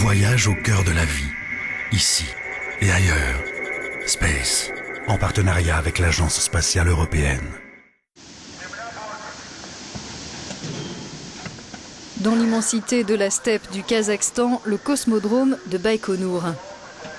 voyage au cœur de la vie, ici et ailleurs. Space, en partenariat avec l'Agence spatiale européenne. Dans l'immensité de la steppe du Kazakhstan, le cosmodrome de Baïkonour.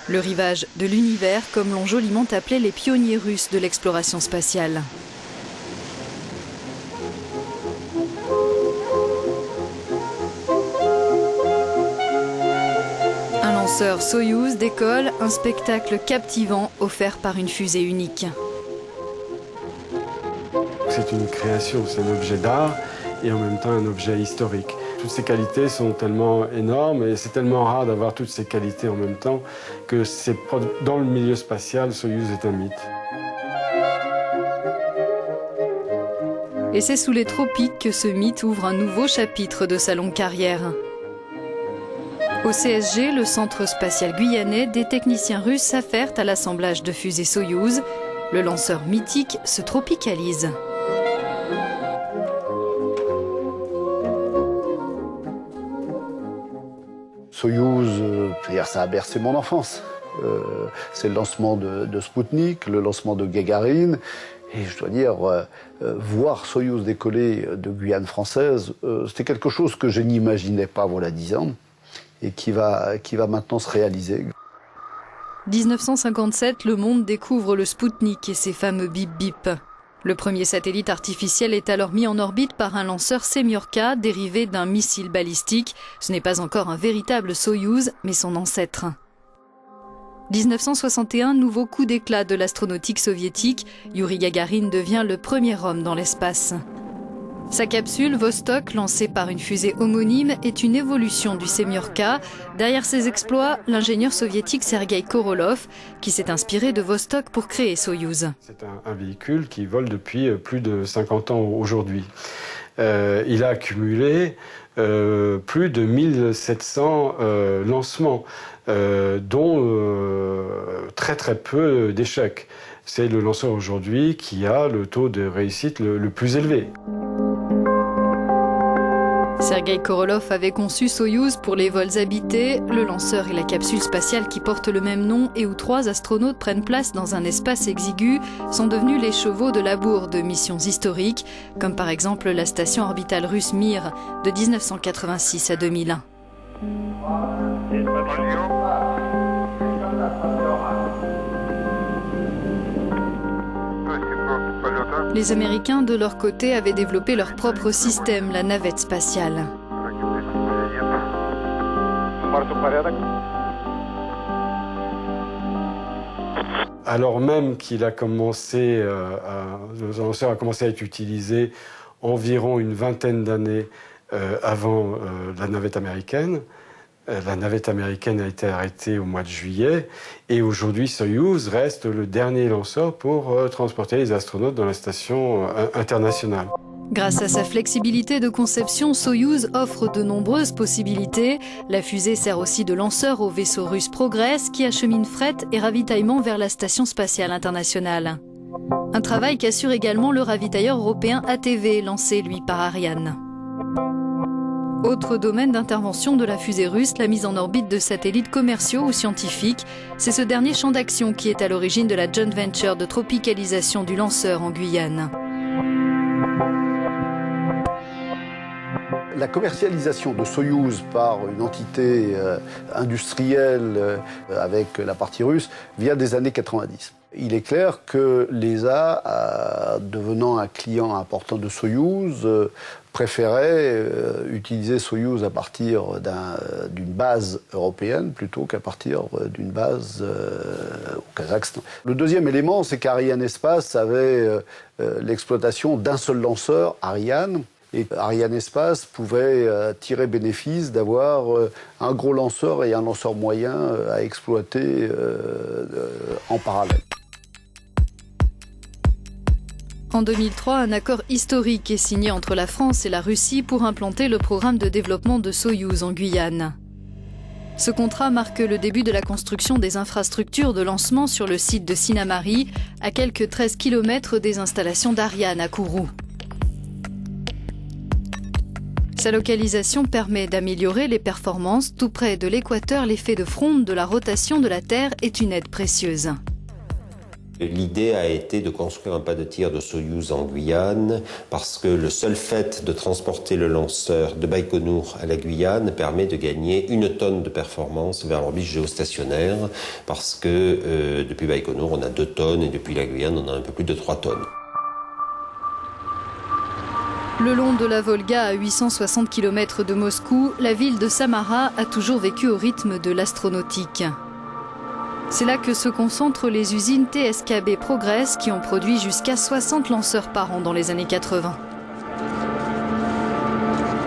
Le rivage de l'univers, comme l'ont joliment appelé les pionniers russes de l'exploration spatiale. Un lanceur Soyouz décolle, un spectacle captivant offert par une fusée unique. C'est une création, c'est un objet d'art et en même temps un objet historique. Toutes ces qualités sont tellement énormes et c'est tellement rare d'avoir toutes ces qualités en même temps que dans le milieu spatial, Soyouz est un mythe. Et c'est sous les tropiques que ce mythe ouvre un nouveau chapitre de sa longue carrière. Au CSG, le centre spatial guyanais, des techniciens russes s'affairent à l'assemblage de fusées Soyouz. Le lanceur mythique se tropicalise. Soyouz, ça a bercé mon enfance. C'est le lancement de Spoutnik, le lancement de Gagarine. Et je dois dire, voir Soyouz décoller de Guyane française, c'était quelque chose que je n'imaginais pas voilà 10 ans et qui va maintenant se réaliser. 1957, le monde découvre le Spoutnik et ses fameux bip-bip. Le premier satellite artificiel est alors mis en orbite par un lanceur Semyorka dérivé d'un missile balistique. Ce n'est pas encore un véritable Soyouz, mais son ancêtre. 1961, nouveau coup d'éclat de l'astronautique soviétique. Youri Gagarin devient le premier homme dans l'espace. Sa capsule Vostok, lancée par une fusée homonyme, est une évolution du Semyorka. Derrière ses exploits, l'ingénieur soviétique Sergueï Korolev, qui s'est inspiré de Vostok pour créer Soyouz. C'est un véhicule qui vole depuis plus de 50 ans aujourd'hui. Il a accumulé plus de 1700 lancements, dont très peu d'échecs. C'est le lanceur aujourd'hui qui a le taux de réussite le plus élevé. Sergueï Korolev avait conçu Soyouz pour les vols habités, le lanceur et la capsule spatiale qui porte le même nom et où 3 astronautes prennent place dans un espace exigu sont devenus les chevaux de labour de missions historiques, comme par exemple la station orbitale russe Mir de 1986 à 2001. Les Américains, de leur côté, avaient développé leur propre système, la navette spatiale. Alors même qu'il a commencé, le lanceur a commencé à être utilisé environ une vingtaine d'années avant la navette américaine. La navette américaine a été arrêtée au mois de juillet et aujourd'hui Soyouz reste le dernier lanceur pour transporter les astronautes dans la station internationale. Grâce à sa flexibilité de conception, Soyouz offre de nombreuses possibilités. La fusée sert aussi de lanceur au vaisseau russe Progress qui achemine fret et ravitaillement vers la station spatiale internationale. Un travail qu'assure également le ravitailleur européen ATV, lancé lui par Ariane. Autre domaine d'intervention de la fusée russe, la mise en orbite de satellites commerciaux ou scientifiques. C'est ce dernier champ d'action qui est à l'origine de la joint venture de tropicalisation du lanceur en Guyane. La commercialisation de Soyouz par une entité industrielle avec la partie russe vient des années 90. Il est clair que l'ESA, devenant un client important de Soyouz, préférait utiliser Soyouz à partir d'une base européenne plutôt qu'à partir d'une base au Kazakhstan. Le deuxième élément, c'est qu'Ariane Espace avait l'exploitation d'un seul lanceur, Ariane. Et Ariane Espace pouvait tirer bénéfice d'avoir un gros lanceur et un lanceur moyen à exploiter en parallèle. En 2003, un accord historique est signé entre la France et la Russie pour implanter le programme de développement de Soyouz en Guyane. Ce contrat marque le début de la construction des infrastructures de lancement sur le site de Sinnamary, à quelques 13 km des installations d'Ariane à Kourou. Sa localisation permet d'améliorer les performances. Tout près de l'équateur, l'effet de fronde de la rotation de la Terre est une aide précieuse. L'idée a été de construire un pas de tir de Soyouz en Guyane parce que le seul fait de transporter le lanceur de Baïkonour à la Guyane permet de gagner 1 tonne de performance vers l'orbite géostationnaire parce que depuis Baïkonour on a 2 tonnes et depuis la Guyane on a un peu plus de 3 tonnes. Le long de la Volga, à 860 km de Moscou, la ville de Samara a toujours vécu au rythme de l'astronautique. C'est là que se concentrent les usines TSKB Progress qui ont produit jusqu'à 60 lanceurs par an dans les années 80.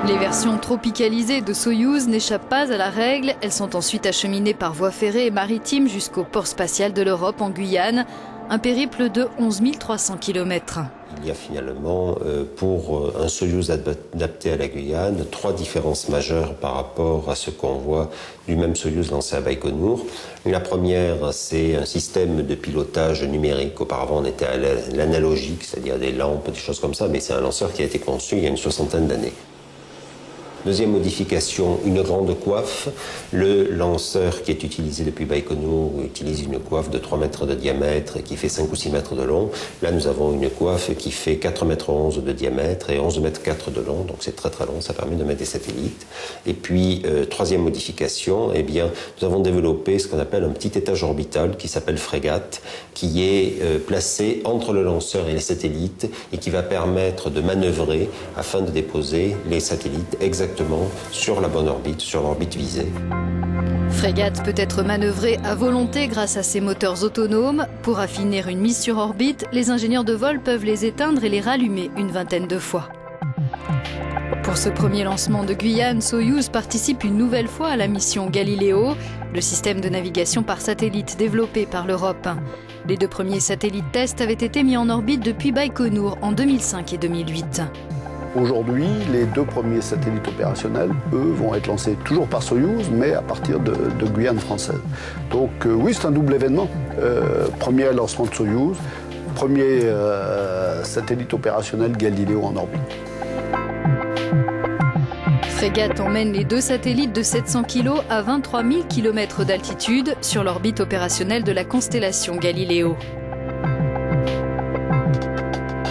Les versions tropicalisées de Soyouz n'échappent pas à la règle. Elles sont ensuite acheminées par voie ferrée et maritime jusqu'au port spatial de l'Europe en Guyane. Un périple de 11 300 km. Il y a finalement, pour un Soyouz adapté à la Guyane, 3 différences majeures par rapport à ce qu'on voit du même Soyouz lancé à Baïkonour. La première, c'est un système de pilotage numérique. Auparavant, on était à l'analogique, c'est-à-dire des lampes, des choses comme ça, mais c'est un lanceur qui a été conçu il y a une 60aine d'années. Deuxième modification, une grande coiffe. Le lanceur qui est utilisé depuis Baïkonour utilise une coiffe de 3 mètres de diamètre et qui fait 5 ou 6 mètres de long. Là, nous avons une coiffe qui fait 4 mètres 11 de diamètre et 11 mètres 4 de long. Donc c'est très très long, ça permet de mettre des satellites. Et puis, troisième modification, eh bien, nous avons développé ce qu'on appelle un petit étage orbital qui s'appelle Frégate, qui est placé entre le lanceur et les satellites et qui va permettre de manœuvrer afin de déposer les satellites exactement sur la bonne orbite, sur l'orbite visée. Frégate peut être manœuvrée à volonté grâce à ses moteurs autonomes. Pour affiner une mise sur orbite, les ingénieurs de vol peuvent les éteindre et les rallumer une vingtaine de fois. Pour ce premier lancement de Guyane, Soyouz participe une nouvelle fois à la mission Galileo, le système de navigation par satellite développé par l'Europe. Les 2 premiers satellites tests avaient été mis en orbite depuis Baïkonour en 2005 et 2008. Aujourd'hui, les 2 premiers satellites opérationnels, eux, vont être lancés toujours par Soyouz, mais à partir de Guyane française. Donc oui, c'est un double événement. Premier lancement de Soyouz, premier satellite opérationnel Galileo en orbite. Frégate emmène les 2 satellites de 700 kg à 23 000 km d'altitude sur l'orbite opérationnelle de la constellation Galileo.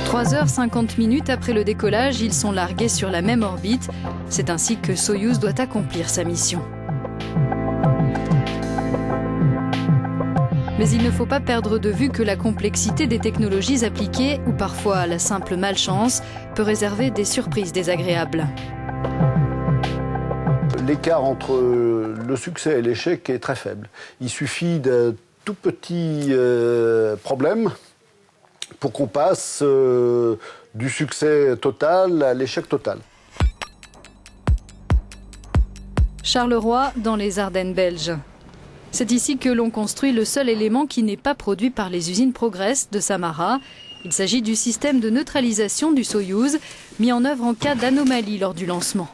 3h50 après le décollage, ils sont largués sur la même orbite. C'est ainsi que Soyouz doit accomplir sa mission. Mais il ne faut pas perdre de vue que la complexité des technologies appliquées, ou parfois la simple malchance, peut réserver des surprises désagréables. L'écart entre le succès et l'échec est très faible. Il suffit d'un tout petit problème pour qu'on passe du succès total à l'échec total. Charleroi, dans les Ardennes belges. C'est ici que l'on construit le seul élément qui n'est pas produit par les usines Progress de Samara. Il s'agit du système de neutralisation du Soyouz, mis en œuvre en cas d'anomalie lors du lancement.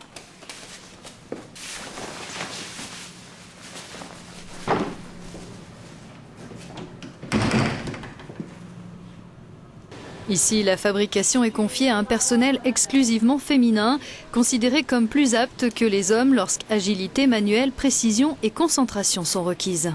Ici, la fabrication est confiée à un personnel exclusivement féminin, considéré comme plus apte que les hommes lorsqu'agilité manuelle, précision et concentration sont requises.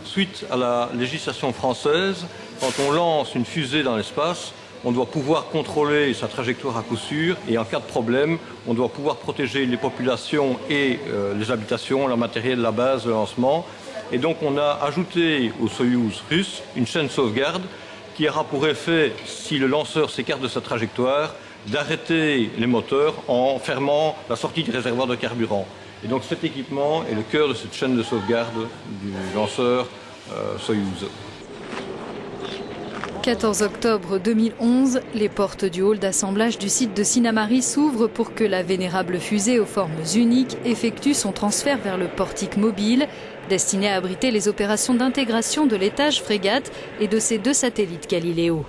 Suite à la législation française, quand on lance une fusée dans l'espace, on doit pouvoir contrôler sa trajectoire à coup sûr et en cas de problème, on doit pouvoir protéger les populations et les habitations, le matériel, la base de lancement. Et donc on a ajouté au Soyouz russe une chaîne de sauvegarde qui aura pour effet, si le lanceur s'écarte de sa trajectoire, d'arrêter les moteurs en fermant la sortie du réservoir de carburant. Et donc cet équipement est le cœur de cette chaîne de sauvegarde du lanceur Soyouz. 14 octobre 2011, les portes du hall d'assemblage du site de Sinnamary s'ouvrent pour que la vénérable fusée aux formes uniques effectue son transfert vers le portique mobile, destiné à abriter les opérations d'intégration de l'étage Frégate et de ses 2 satellites Galileo.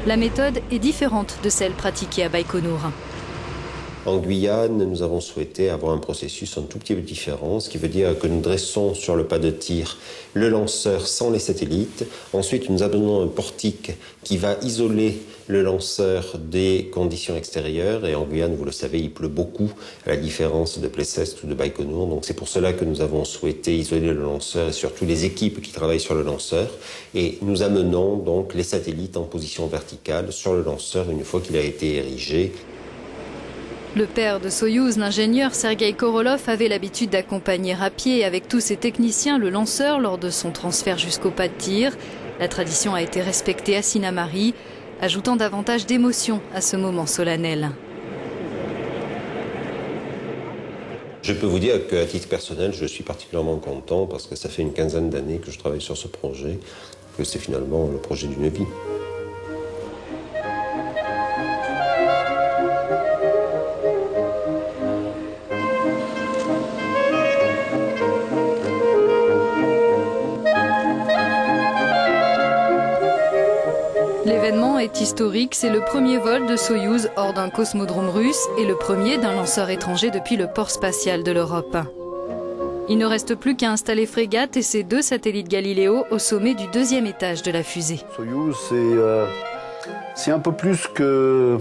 La méthode est différente de celle pratiquée à Baïkonour. En Guyane, nous avons souhaité avoir un processus un tout petit peu différent, ce qui veut dire que nous dressons sur le pas de tir le lanceur sans les satellites. Ensuite, nous abandonnons un portique qui va isoler le lanceur des conditions extérieures. Et en Guyane, vous le savez, il pleut beaucoup, à la différence de Plessest ou de Baïkonour. Donc c'est pour cela que nous avons souhaité isoler le lanceur et surtout les équipes qui travaillent sur le lanceur. Et nous amenons donc les satellites en position verticale sur le lanceur une fois qu'il a été érigé. Le père de Soyouz, l'ingénieur Sergueï Korolev, avait l'habitude d'accompagner à pied avec tous ses techniciens le lanceur lors de son transfert jusqu'au pas de tir. La tradition a été respectée à Sinnamary, ajoutant davantage d'émotion à ce moment solennel. Je peux vous dire qu'à titre personnel, je suis particulièrement content parce que ça fait une quinzaine d'années que je travaille sur ce projet, que c'est finalement le projet d'une vie. L'événement est historique, c'est le premier vol de Soyouz hors d'un cosmodrome russe et le premier d'un lanceur étranger depuis le port spatial de l'Europe. Il ne reste plus qu'à installer Frégate et ses 2 satellites Galileo au sommet du 2e étage de la fusée. Soyouz, c'est un peu plus que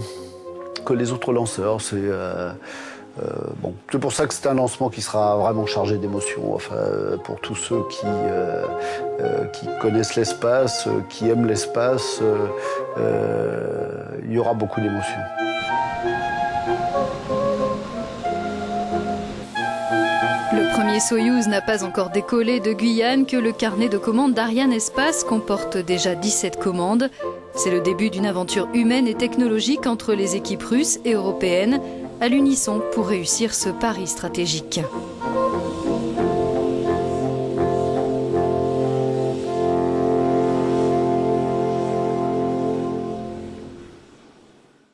les autres lanceurs. C'est pour ça que c'est un lancement qui sera vraiment chargé d'émotions. Enfin, pour tous ceux qui connaissent l'espace, qui aiment l'espace, il y aura beaucoup d'émotions. Le premier Soyouz n'a pas encore décollé de Guyane que le carnet de commandes d'Ariane Espace comporte déjà 17 commandes. C'est le début d'une aventure humaine et technologique entre les équipes russes et européennes, à l'unisson pour réussir ce pari stratégique.